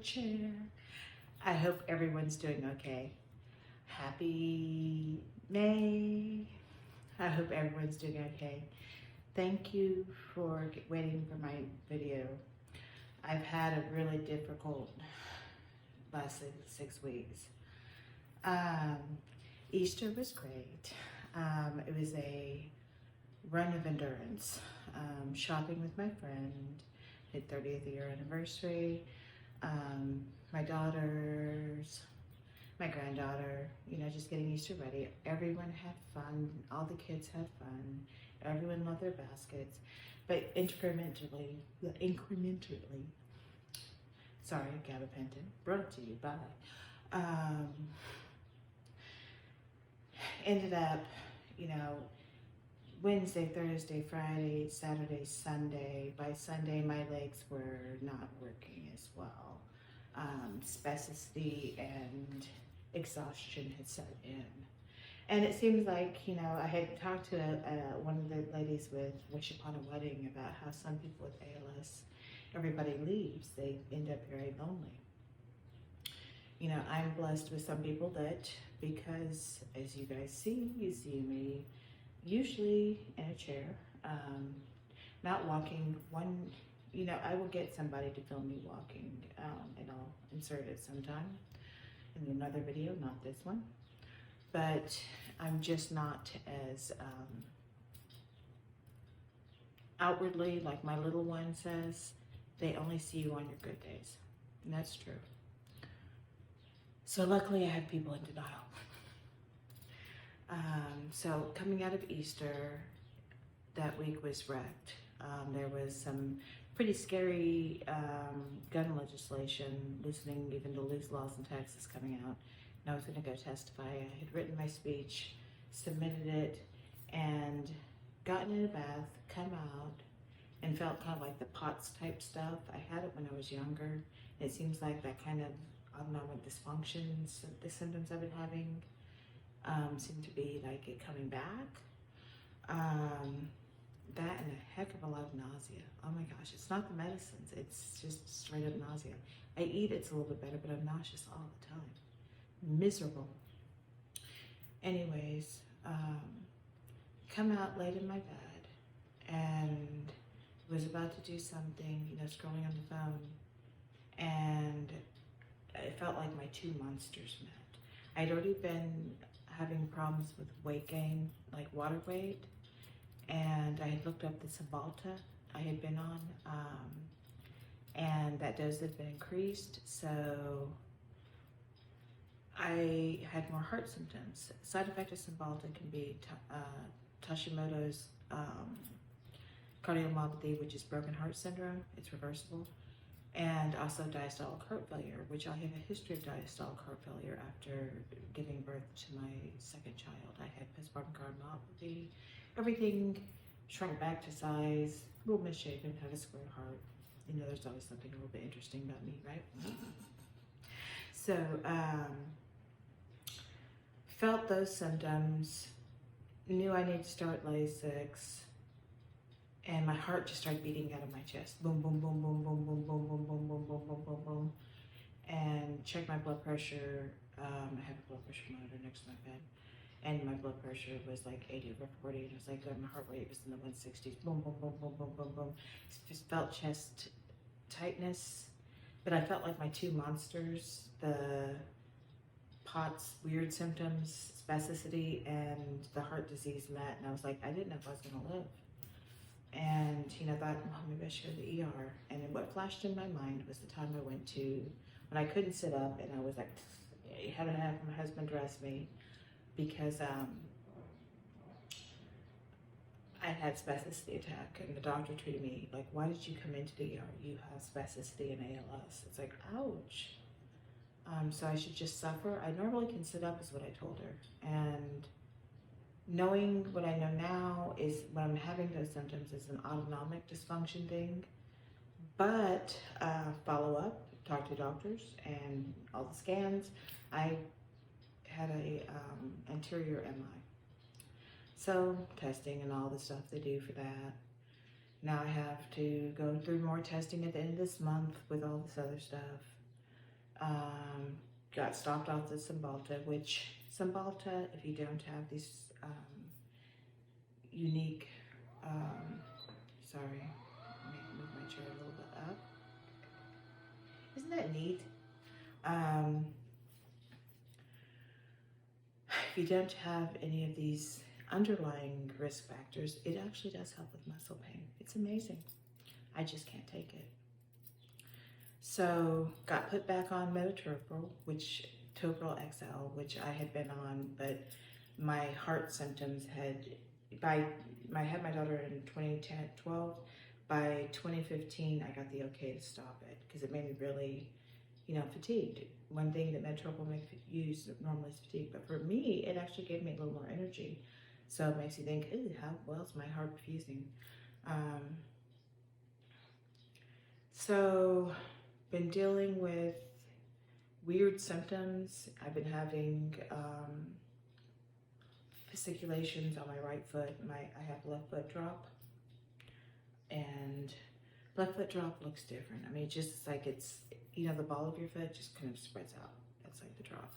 chair. I hope everyone's doing okay. Happy May. I hope everyone's doing okay. Thank you for waiting for my video. I've had a really difficult last 6 weeks. Easter was great. It was a run of endurance. Shopping with my friend, his 30th year anniversary. My daughters, my granddaughter, just getting Easter ready. Everyone had fun. All the kids had fun. Everyone loved their baskets. But incrementally, sorry, gabapentin, brought to you by, ended up, Wednesday, Thursday, Friday, Saturday, Sunday. By Sunday, my legs were not working as well. Spasticity and exhaustion had set in. And it seems like, I had talked to one of the ladies with Wish Upon a Wedding about how some people with ALS, everybody leaves. They end up very lonely. I'm blessed with some people that, because as you guys see, you see me usually in a chair, not walking. I will get somebody to film me walking, and I'll insert it sometime in another video, not this one. But I'm just not as outwardly, like my little one says, they only see you on your good days. And that's true. So luckily I have people in denial. So coming out of Easter, that week was wrecked. There was some pretty scary gun legislation, loosening even the loose laws in Texas coming out. And I was going to go testify. I had written my speech, submitted it, and gotten in a bath, come out, and felt kind of like the POTS type stuff. I had it when I was younger. It seems like that kind of autonomic dysfunctions, the symptoms I've been having, seem to be like it coming back. That and a heck of a lot of nausea. Oh my gosh, it's not the medicines, it's just straight up nausea. I eat, it's a little bit better, but I'm nauseous all the time. Miserable. Anyways, come out late in my bed and was about to do something, scrolling on the phone, and it felt like my two monsters met. I'd already been having problems with weight gain, like water weight, and I had looked up the Symbalta I had been on, and that dose had been increased, so I had more heart symptoms. Side effect of Symbalta can be Hashimoto's cardiomyopathy, which is broken heart syndrome. It's reversible. And also diastolic heart failure, which I have a history of diastolic heart failure after giving birth to my second child. I had postpartum cardiomyopathy. Everything shrunk back to size, a little misshapen, had a square heart. There's always something a little bit interesting about me, right? So, felt those symptoms, knew I needed to start Lasix, and my heart just started beating out of my chest. Boom, boom, boom, boom, boom, boom, boom, boom, boom, boom, boom, boom, boom, boom. And checked my blood pressure. I have a blood pressure monitor next to my bed. And my blood pressure was like 80 over 40. And I was like, good, my heart rate was in the 160s. Boom, boom, boom, boom, boom, boom, boom. Just felt chest tightness. But I felt like my two monsters, the POTS, weird symptoms, spasticity, and the heart disease met. And I was like, I didn't know if I was going to live. And, I thought, well, maybe I should go to the ER. And then what flashed in my mind was the time I went to, when I couldn't sit up, and I was like, I had to have my husband dress me because I had spasticity attack, and the doctor treated me like, why did you come into the ER? You have spasticity and ALS. It's like, ouch. So I should just suffer. I normally can sit up is what I told her. And knowing what I know now is when I'm having those symptoms is an autonomic dysfunction thing. But follow up, talk to doctors, and all the scans. I had a anterior MI. So testing and all the stuff they do for that. Now I have to go through more testing at the end of this month with all this other stuff. Got stopped off the Symbalta, which Symbalta, if you don't have these unique, sorry, let me move my chair a little bit up. Isn't that neat? If you don't have any of these underlying risk factors, it actually does help with muscle pain. It's amazing. I just can't take it. So got put back on metoprolol, Toprol XL, which I had been on, but my heart symptoms had, I had my daughter in 2012. By 2015, I got the okay to stop it because it made me really, fatigued. One thing that metoprolol makes you use normally is fatigue, but for me, it actually gave me a little more energy. So it makes you think, ooh, how well is my heart perfusing? So been dealing with weird symptoms. I've been having fasciculations on my right foot. I have left foot drop, and left foot drop looks different. I mean, it's just like it's, the ball of your foot just kind of spreads out. That's like the drop.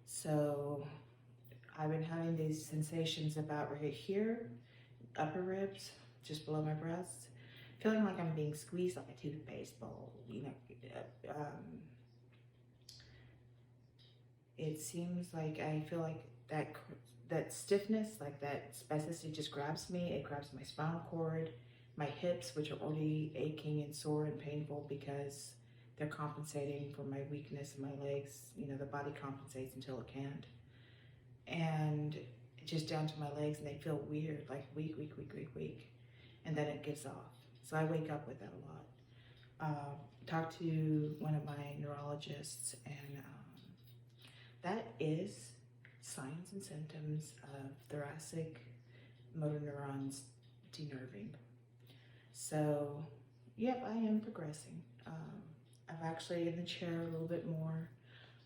So I've been having these sensations about right here, upper ribs, just below my breast, feeling like I'm being squeezed like a toothpaste bowl, it seems like I feel like that stiffness, like that spasticity just grabs me. It grabs my spinal cord, my hips, which are already aching and sore and painful because they're compensating for my weakness in my legs. The body compensates until it can't. And just down to my legs, and they feel weird, like weak. And then it gives off. So I wake up with that a lot. Talked to one of my neurologists, and that is signs and symptoms of thoracic motor neurons denerving. So, yep, I am progressing. I've actually in the chair a little bit more.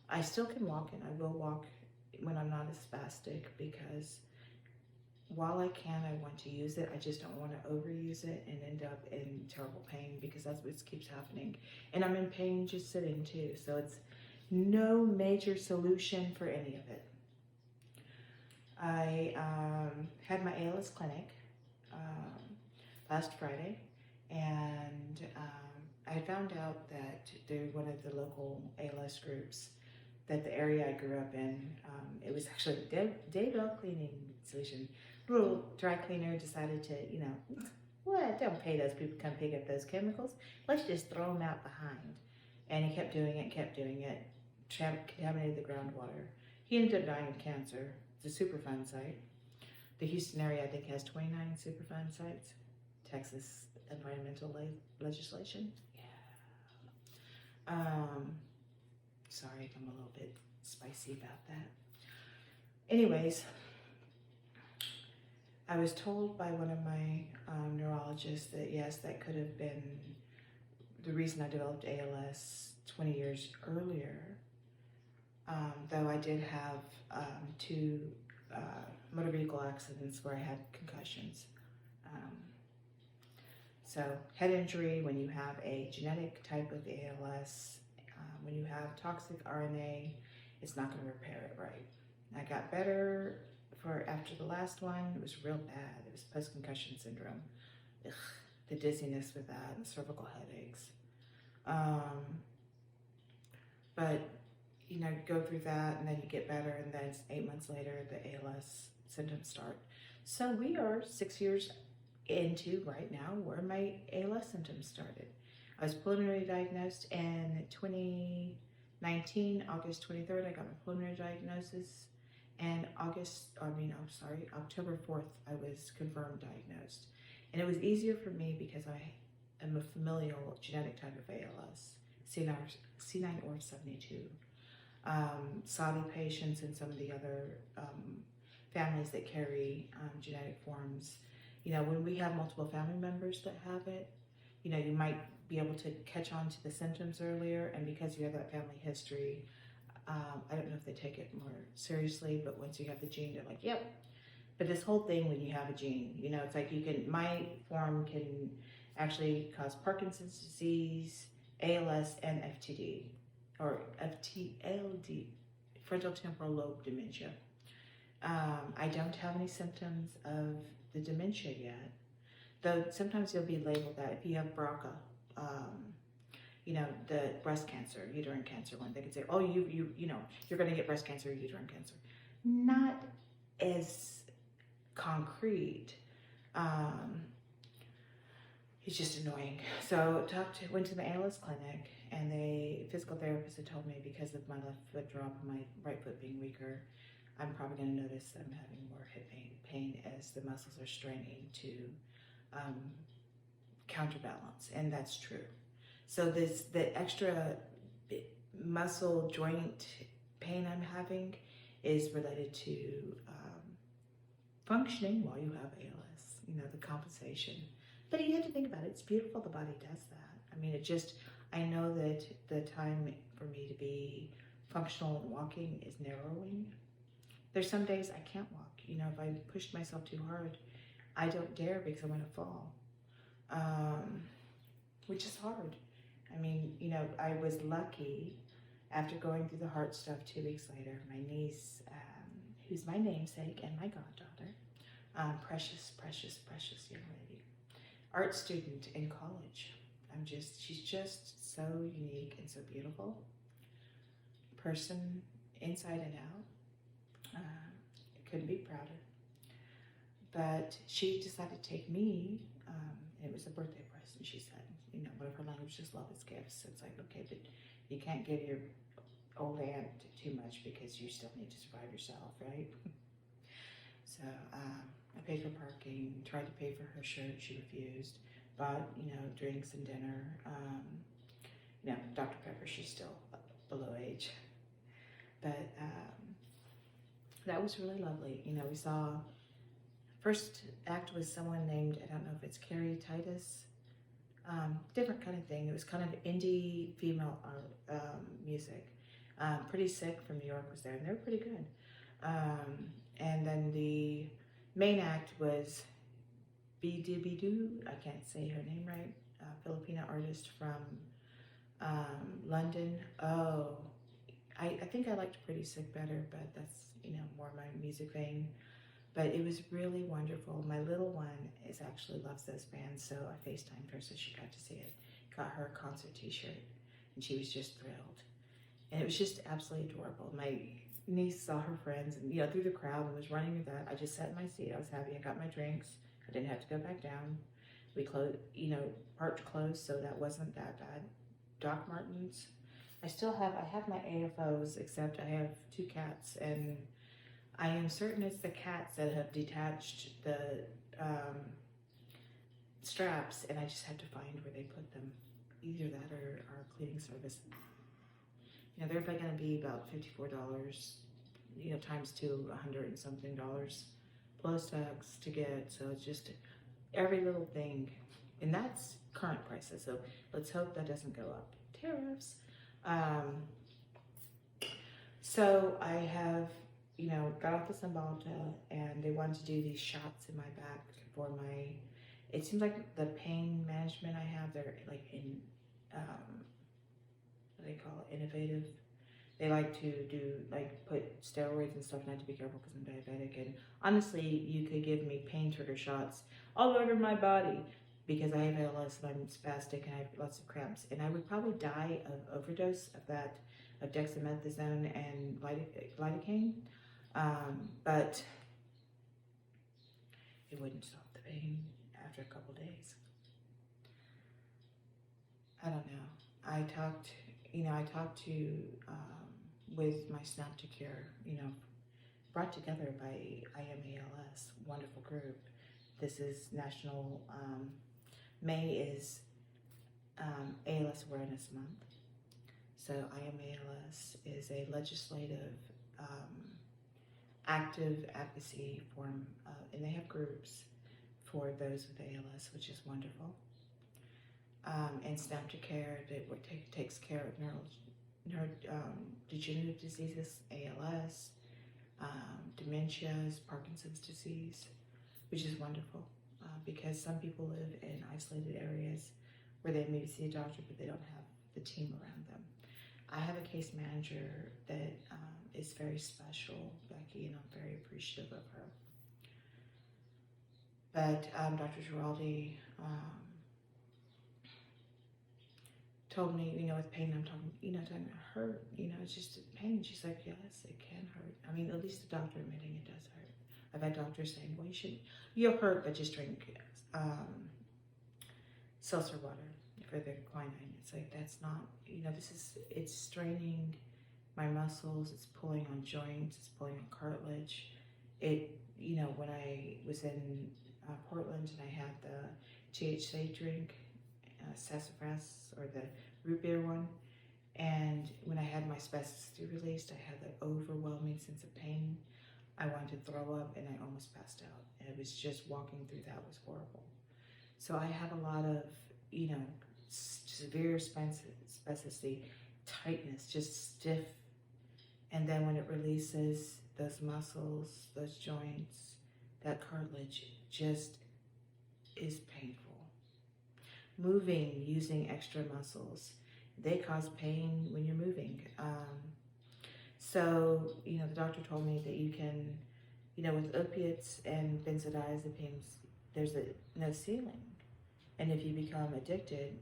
I still can walk, and I will walk when I'm not as spastic, because while I can, I want to use it. I just don't want to overuse it and end up in terrible pain, because that's what keeps happening. And I'm in pain just sitting too. So it's no major solution for any of it. I had my ALS clinic last Friday, and I found out that they're one of the local ALS groups, that the area I grew up in, it was actually Daybell Cleaning Solution. Little dry cleaner decided to, what, don't pay those people to come pick up those chemicals. Let's just throw them out behind. And he kept doing it, contaminated the groundwater. He ended up dying of cancer. It's a Superfund site. The Houston area, I think, has 29 Superfund sites. Texas environmental legislation. Yeah. Sorry, I'm a little bit spicy about that. Anyways, I was told by one of my neurologists that yes, that could have been the reason I developed ALS 20 years earlier, though I did have 2 motor vehicle accidents where I had concussions. So head injury, when you have a genetic type of ALS, when you have toxic RNA, it's not going to repair it right. I got better after the last one. It was real bad. It was post-concussion syndrome. Ugh, the dizziness with that, and cervical headaches. But go through that, and then you get better, and then 8 months later, the ALS symptoms start. So we are 6 years into right now where my ALS symptoms started. I was preliminarily diagnosed in 2019, August 23rd, I got my preliminary diagnosis. And October 4th, I was confirmed diagnosed. And it was easier for me because I am a familial genetic type of ALS, C9orf72. Saudi patients and some of the other families that carry genetic forms. When we have multiple family members that have it, you might be able to catch on to the symptoms earlier, and because you have that family history, I don't know if they take it more seriously, but once you have the gene, they're like, yep. But this whole thing, when you have a gene, it's like my form can actually cause Parkinson's disease, ALS, and FTD or of TLD, frontal temporal lobe dementia. I don't have any symptoms of the dementia yet, though sometimes you'll be labeled that if you have BRCA, you know, the breast cancer, uterine cancer one. They could say, oh, you know, you're going to get breast cancer, uterine cancer. Not as concrete. It's just annoying. So went to the ALS clinic, and the physical therapist had told me because of my left foot drop and my right foot being weaker, I'm probably going to notice that I'm having more hip pain as the muscles are straining to counterbalance, and that's true. So the extra muscle joint pain I'm having is related to functioning while you have ALS, you know, the compensation. But you have to think about it. It's beautiful the body does that. I mean, I know that the time for me to be functional and walking is narrowing. There's some days I can't walk. You know, if I pushed myself too hard, I don't dare because I'm going to fall, which is hard. I mean, you know, I was lucky after going through the heart stuff 2 weeks later. My niece, who's my namesake and my goddaughter, precious, precious, precious young lady, art student in college. She's just so unique and so beautiful. Person inside and out. Couldn't be prouder. But she decided to take me, it was a birthday present, she said. You know, one of her languages, love is gifts. It's like, okay, but you can't give your old aunt too much because you still need to survive yourself, right? So I paid for parking, tried to pay for her shirt, she refused. Bought, you know, drinks and dinner. You know, Dr. Pepper, she's still below age. But that was really lovely. You know, we saw, first act was someone named, I don't know if it's Carrie Titus, different kind of thing. It was kind of indie female art, music. Pretty Sick from New York was there, and they were pretty good. And then the main act was Bidu, I can't say her name right, Filipina artist from London. Oh, I think I liked Pretty Sick better, but that's, you know, more my music vein. But it was really wonderful. My little one actually loves those bands, so I FaceTimed her so she got to see it. Got her a concert t-shirt, and she was just thrilled. And it was just absolutely adorable. My niece saw her friends, and, you know, through the crowd and was running with that. I just sat in my seat. I was happy. I got my drinks. I didn't have to go back down. We closed, you know, parked close, so that wasn't that bad. Doc Martens. I have my AFOs, except I have 2 cats, and I am certain it's the cats that have detached the straps, and I just have to find where they put them. Either that or our cleaning service. You know, they're going to be about $54, you know, times 2, $100 and something dollars, plus tax to get. So it's just every little thing, and that's current prices. So let's hope that doesn't go up. Tariffs. So I have, you know, got off the Symbalta, and they wanted to do these shots in my back for my, it seems like the pain management I have, they're like in, what do they call it, innovative. They like to do, like, put steroids and stuff, and I have to be careful because I'm diabetic. And honestly, you could give me pain trigger shots all over my body because I have ALS and I'm spastic and I have lots of cramps. And I would probably die of overdose of that, of dexamethasone and lidocaine. But it wouldn't stop the pain after a couple days. I don't know. I talked to, with my Snap to Cure, you know, brought together by I Am ALS, wonderful group. This is National, May is ALS Awareness Month. So I Am ALS is a legislative, active advocacy form, and they have groups for those with ALS, which is wonderful. And Snap to Care that takes care of neurodegenerative diseases, ALS, dementias, Parkinson's disease, which is wonderful because some people live in isolated areas where they maybe see a doctor, but they don't have the team around them. I have a case manager that is very special, Becky, and I'm very appreciative of her. But Dr. Giraldi told me, with pain, I'm talking, talking about hurt, it's just pain. She's like, yes, it can hurt. I mean, at least the doctor admitting it does hurt. I've had doctors saying, well, you'll hurt, but just drink seltzer water for the quinine. It's like, that's not, it's straining my muscles, it's pulling on joints, it's pulling on cartilage. When I was in Portland and I had the THC drink, sassafras, or the root beer one, and when I had my spasticity released, I had the overwhelming sense of pain. I wanted to throw up and I almost passed out. And it was just walking through that was horrible. So I have a lot of, severe spasticity, tightness, just stiff. And then when it releases, those muscles, those joints, that cartilage just is painful. Moving, using extra muscles, they cause pain when you're moving. So, the doctor told me that you can, with opiates and benzodiazepines, there's no ceiling. And if you become addicted,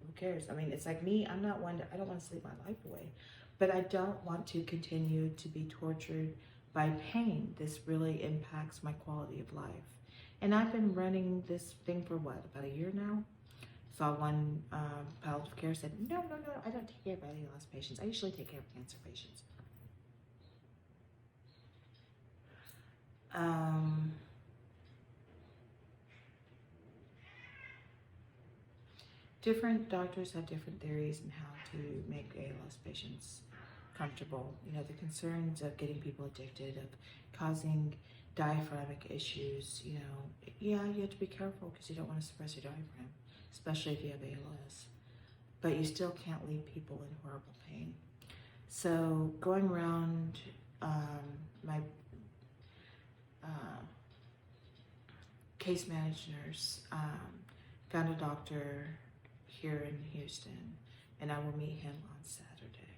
who cares? I mean, it's like me, I don't want to sleep my life away, but I don't want to continue to be tortured by pain. This really impacts my quality of life. And I've been running this thing for what, about a year now? Saw one palliative care said, no, I don't take care of ALS patients. I usually take care of cancer patients. Different doctors have different theories on how to make ALS patients comfortable. The concerns of getting people addicted, of causing diaphragmatic issues, you have to be careful because you don't want to suppress your diaphragm, especially if you have ALS. But you still can't leave people in horrible pain. So going around my case managers, found a doctor here in Houston, and I will meet him on Saturday.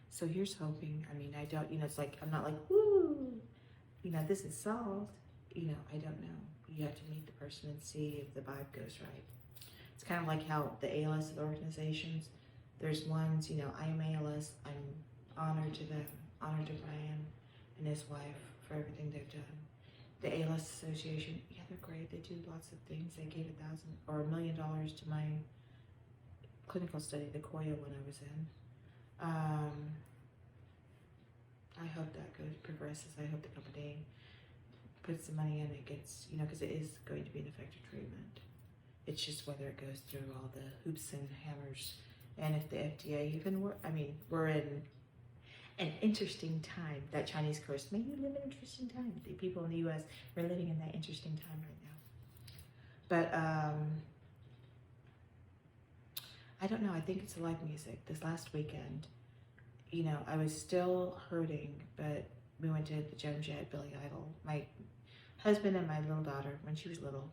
So here's hoping. I mean, I don't, it's like, I'm not like, woo, this is solved. I don't know. You have to meet the person and see if the vibe goes right. It's kind of like how the ALS organizations, there's ones, I am ALS, I'm honored to them, honored to Brian and his wife for everything they've done. The ALS Association, yeah, they're great. They do lots of things. They gave $1 million to my clinical study, the Koya one I was in. I hope that progresses. I hope the company puts the money in, it gets, because it is going to be an effective treatment. It's just whether it goes through all the hoops and hammers, and if the FDA even we're in an interesting time. That Chinese curse, may you live in an interesting time. The people in the U.S. are living in that interesting time right now. But I don't know. I think it's the live music. This last weekend, I was still hurting, but we went to the Joan Jett, Billy Idol. My husband and my little daughter, when she was little,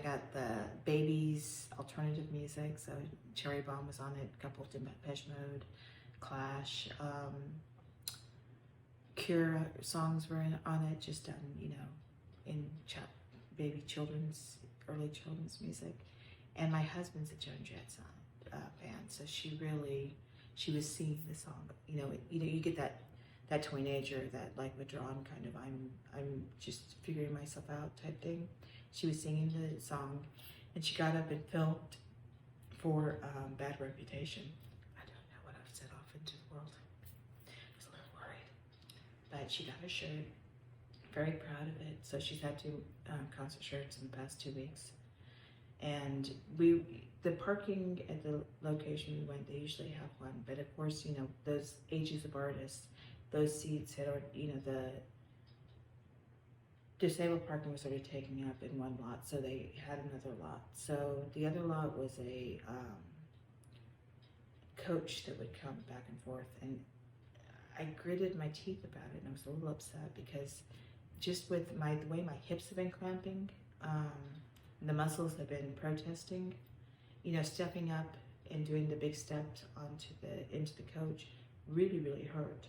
got the babies alternative music. So Cherry Bomb was on it, a couple of Depeche Mode, Clash, Cure songs were on it, just done, in baby early children's music. And my husband's a Joan Jett fan, so she was singing the song. You get that teenager, that like withdrawn kind of I'm just figuring myself out type thing. She was singing the song, and she got up and filmed for Bad Reputation. I don't know what I've set off into the world. I was a little worried, but she got her shirt. Very proud of it. So she's had 2 concert shirts in the past 2 weeks. And the parking at the location we went, they usually have one, but of course, those ages of artists, those seats had, the disabled parking was already taken up in one lot, so they had another lot. So the other lot was a coach that would come back and forth, and I gritted my teeth about it, and I was a little upset because just with the way my hips have been cramping, the muscles have been protesting, stepping up and doing the big steps into the coach really hurt.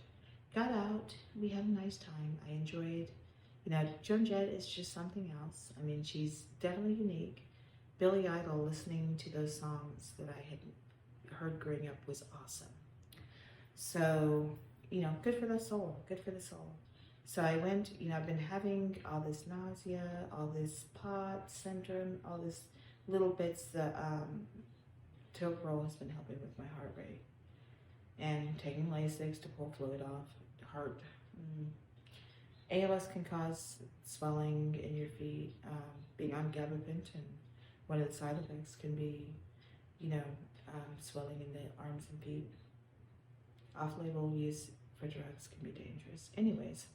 Got out, we had a nice time. I enjoyed, Joan Jett is just something else. I mean, she's definitely unique. Billy Idol, listening to those songs that I had heard growing up was awesome. So, good for the soul, good for the soul. So I went, I've been having all this nausea, all this pot syndrome, all this little bits that Toprol has been helping with my heart rate. And taking Lasix to pull fluid off, heart. ALS can cause swelling in your feet. Being on gabapentin, one of the side effects can be, swelling in the arms and feet. Off-label use for drugs can be dangerous. Anyways,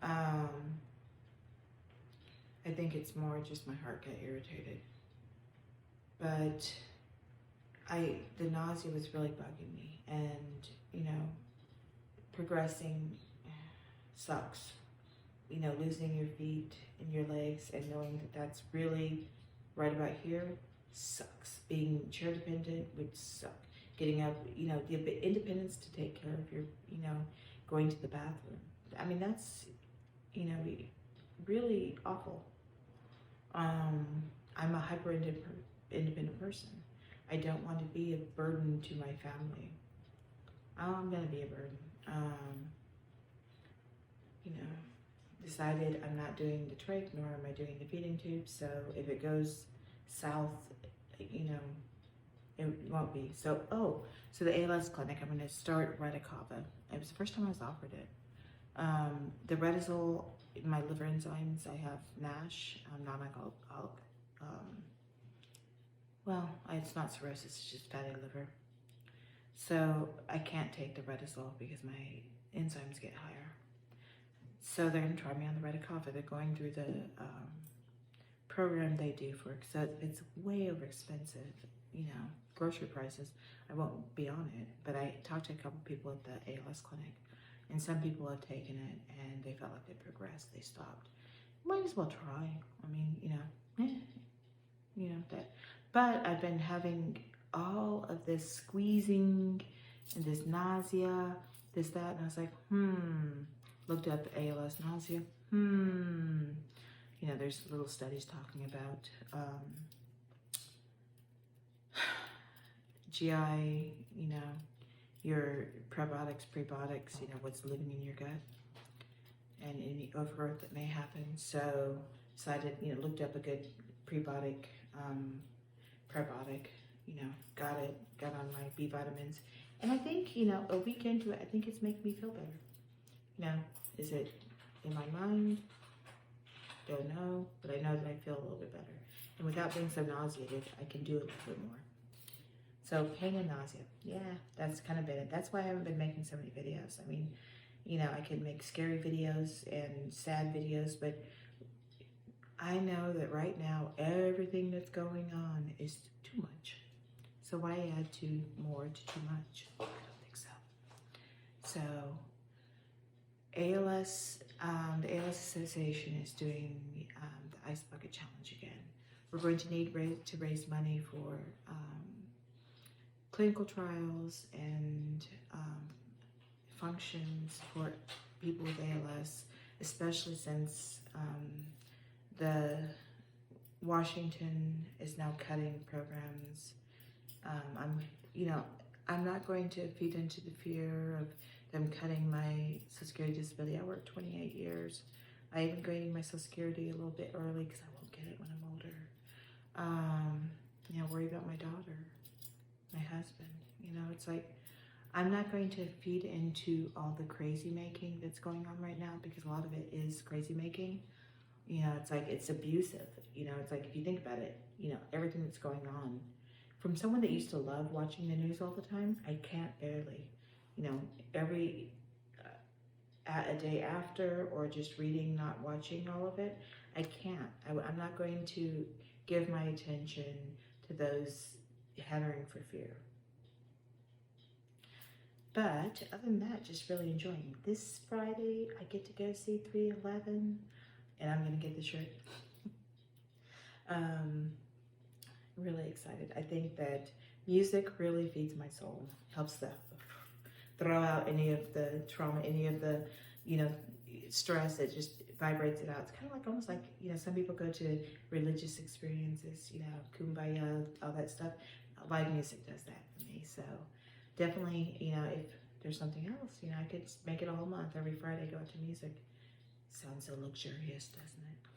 I think it's more just my heart got irritated. But the nausea was really bugging me, and progressing sucks. Losing your feet and your legs and knowing that that's really right about here sucks. Being chair dependent would suck. Getting up, the independence to take care of your, going to the bathroom. I mean, that's, really awful. I'm a hyper independent person. I don't want to be a burden to my family. I'm gonna be a burden. Decided I'm not doing the trach, nor am I doing the feeding tube. So if it goes south, it won't be. So the ALS clinic, I'm gonna start Radicava. It was the first time I was offered it. The Retazole, my liver enzymes, I have NASH, non-alcoholic. It's not cirrhosis, it's just fatty liver. So I can't take the Retazole because my enzymes get higher. So they're gonna try me on the Radicava. They're going through the program they do for it. So it's way over expensive, grocery prices. I won't be on it, but I talked to a couple people at the ALS clinic, and some people have taken it and they felt like they progressed, they stopped. Might as well try. I mean, that. But I've been having all of this squeezing and this nausea, this, that, and I was like, looked up ALS nausea. There's little studies talking about GI, your prebiotics, what's living in your gut, and any overgrowth that may happen. So decided, looked up a good prebiotic, got on my B vitamins. And I think, a week into it, I think it's making me feel better. Is it in my mind? Don't know, but I know that I feel a little bit better. And without being so nauseated, I can do a little bit more. So pain and nausea, yeah, that's kind of been it. That's why I haven't been making so many videos. I mean, I can make scary videos and sad videos, but I know that right now, everything that's going on is too much. So why add more to too much? I don't think so. So ALS, the ALS Association is doing the Ice Bucket Challenge again. We're going to need to raise money for clinical trials and functions for people with ALS, especially since the Washington is now cutting programs. I'm not going to feed into the fear of them cutting my Social Security disability. I worked 28 years. I am grading my Social Security a little bit early because I won't get it when I'm older. Worry about my daughter, my husband. It's like, I'm not going to feed into all the crazy making that's going on right now, because a lot of it is crazy making. It's like, it's abusive. It's like, if you think about it, everything that's going on. From someone that used to love watching the news all the time, I can't barely. Every a day after, or just reading, not watching all of it, I can't. I'm not going to give my attention to those hattering for fear. But other than that, just really enjoying. This Friday, I get to go see 311, and I'm going to get the shirt. Really excited. I think that Music really feeds my soul, helps to throw out any of the trauma, any of the, you know, stress. It just vibrates it out. It's kind of like, almost like, you know, some people go to religious experiences, you know, kumbaya, all that stuff. Live music does that for me. So definitely, you know, if there's something else, you know, I could make it a whole month. Every Friday go out to music. Sounds so luxurious, doesn't it?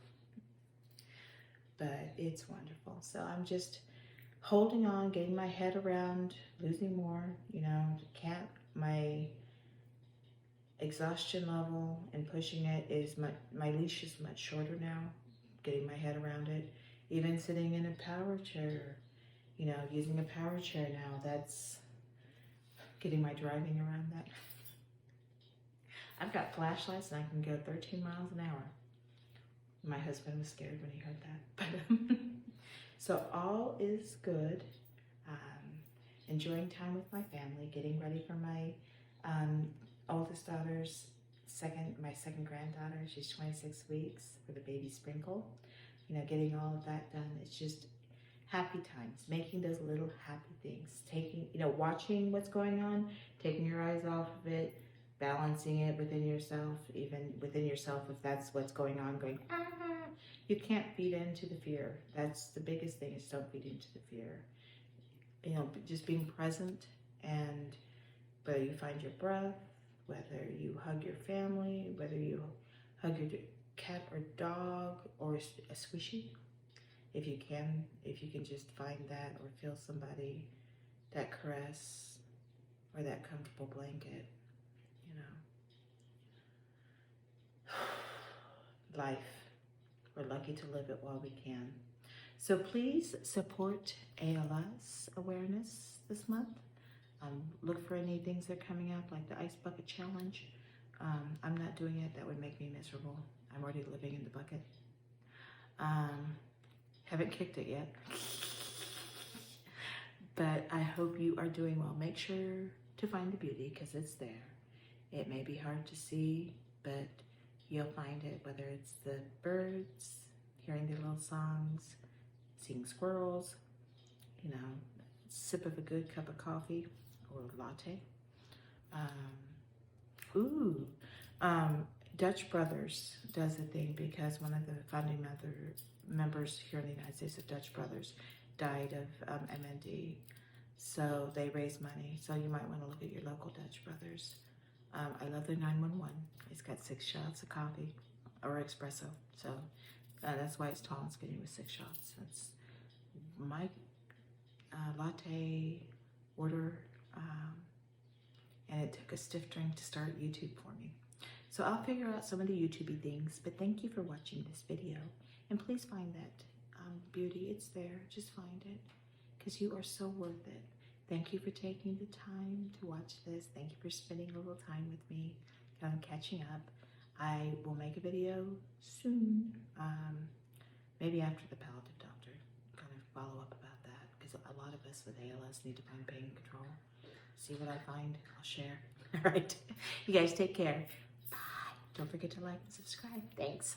But it's wonderful. So I'm just holding on, getting my head around, losing more, you know, my exhaustion level and pushing it is, my leash is much shorter now, getting my head around it. Even sitting in a power chair, you know, using a power chair now, that's getting my driving around that. I've got flashlights and I can go 13 miles an hour. My husband was scared when he heard that. But so all is good. Enjoying time with my family, getting ready for my oldest daughter's my second granddaughter. She's 26 weeks for the baby sprinkle. You know, getting all of that done. It's just happy times, making those little happy things, taking, you know, watching what's going on, taking your eyes off of it, balancing it within yourself, even within yourself, if that's what's going on, going, ah, you can't feed into the fear. That's the biggest thing, is don't feed into the fear. You know, just being present, and whether you find your breath, whether you hug your family, whether you hug your cat or dog or a squishy, if you can just find that, or feel somebody, that caress or that comfortable blanket, you know. Life, we're lucky to live it while we can. So please support ALS awareness this month. Look for any things that are coming up, like the Ice Bucket Challenge. I'm not doing it. That would make me miserable. I'm already living in the bucket. Haven't kicked it yet. But I hope you are doing well. Make sure to find the beauty, because it's there. It may be hard to see, but you'll find it, whether it's the birds, hearing their little songs, seeing squirrels, you know, sip of a good cup of coffee or latte. Dutch Brothers does a thing, because one of the founding members here in the United States of Dutch Brothers died of MND. So they raise money. So you might want to look at your local Dutch Brothers. I love their 911. It's got 6 shots of coffee or espresso. So that's why it's tall and skinny with 6 shots. That's my latte order. And it took a stiff drink to start YouTube for me. So I'll figure out some of the YouTubey things, but thank you for watching this video. And please find that beauty. It's there. Just find it, because you are so worth it. Thank you for taking the time to watch this. Thank you for spending a little time with me, kind of catching up. I will make a video soon, maybe after the palliative doctor, kind of follow up about that, because a lot of us with ALS need to find pain control. See what I find, I'll share. All right, you guys take care. Bye. Don't forget to like and subscribe. Thanks.